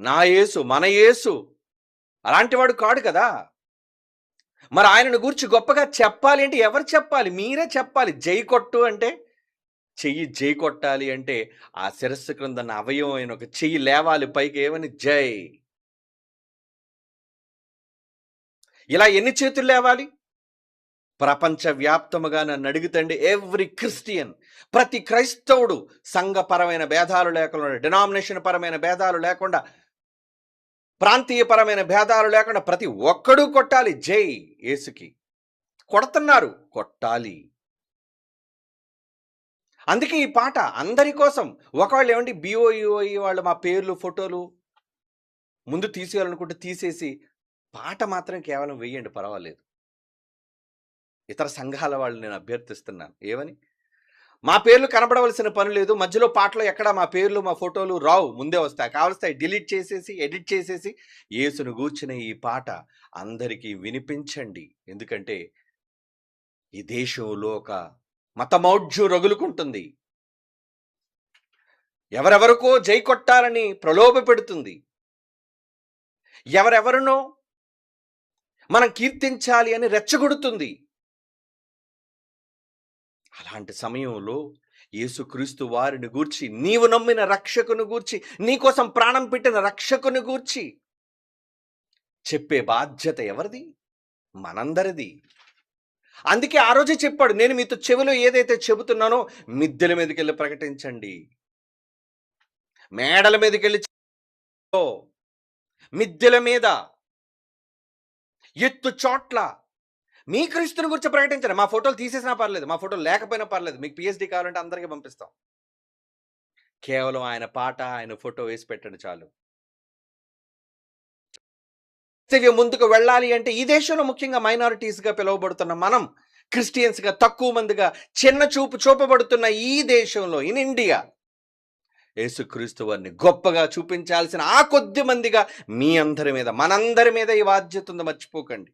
నా యేసు, మన యేసు అలాంటివాడు కాడు కదా! మరి ఆయనను గూర్చి గొప్పగా చెప్పాలి అంటే ఎవరు చెప్పాలి? మీరే చెప్పాలి. జై కొట్టు అంటే చెయ్యి జై కొట్టాలి అంటే ఆ శిరస్సు క్రిందున్న అవయవం అయిన ఒక చెయ్యి లేవాలి పైకి ఏమని జై. ఇలా ఎన్ని చేతులు లేవాలి? ప్రపంచవ్యాప్తముగా నన్నడుగుతండి ఎవ్రి క్రిస్టియన్, ప్రతి క్రైస్తవుడు సంఘపరమైన భేదాలు లేకుండా, డినామినేషన్ పరమైన భేదాలు లేకుండా, ప్రాంతీయపరమైన భేదాలు లేకుండా ప్రతి ఒక్కడూ కొట్టాలి జై యేసుకి. కొడుతున్నారు, కొట్టాలి. అందుకే ఈ పాట అందరి కోసం. ఒకవేళ ఏమండి బీఓఈఓఈ వాళ్ళు మా పేర్లు, ఫోటోలు ముందు తీసేయాలనుకుంటే తీసేసి, పాట మాత్రం కేవలం వెయ్యండి పర్వాలేదు. ఇతర సంఘాల వాళ్ళు నేను అభ్యర్థిస్తున్నాను. ఏమని? మా పేర్లు కనబడవలసిన పని లేదు. మధ్యలో పాటలో ఎక్కడ మా పేర్లు, మా ఫోటోలు రావు. ముందే వస్తాయి. కావలిస్తాయి డిలీట్ చేసేసి, ఎడిట్ చేసేసి, యేసును గూర్చిన ఈ పాట అందరికీ వినిపించండి. ఎందుకంటే ఈ దేశంలో ఒక మతమౌఢ్యం రగులుకుంటుంది. ఎవరెవరికో జై కొట్టాలని ప్రలోభ పెడుతుంది. ఎవరెవరినో మనం కీర్తించాలి అని రెచ్చగొడుతుంది. అలాంటి సమయంలో యేసుక్రీస్తు వారిని గూర్చి, నీవు నమ్మిన రక్షకుని గూర్చి, నీకోసం ప్రాణం పెట్టిన రక్షకుని గూర్చి చెప్పే బాధ్యత ఎవరిది? మనందరిది. అందుకే ఆ రోజే చెప్పాడు, నేను మీతో చెవిలో ఏదైతే చెబుతున్నానో మిద్దెల మీదకెళ్ళి ప్రకటించండి. మేడల మీదకెళ్ళి, మిద్దెల మీద, ఎత్తు చోట్ల మీ క్రీస్తుని గురించి ప్రకటించండి. మా ఫోటోలు తీసేసినా పర్లేదు, మా ఫోటోలు లేకపోయినా పర్లేదు. మీకు పీహెచ్‌డీ కావాలంటే అందరికీ పంపిస్తాం. కేవలం ఆయన పాట, ఆయన ఫోటో వేసి పెట్టండి చాలు. ముందుకు వెళ్ళాలి అంటే ఈ దేశంలో ముఖ్యంగా మైనారిటీస్‌గా పిలువబడుతున్న మనం, క్రిస్టియన్స్‌గా తక్కువ మందిగా చిన్న చూపు చూపబడుతున్న ఈ దేశంలో, ఇన్ ఇండియా, యేసుక్రీస్తు వారిని గొప్పగా చూపించాల్సిన ఆ కొద్ది మందిగా మీ అందరి మీద, మనందరి మీద ఈ బాధ్యత ఉంది, మర్చిపోకండి.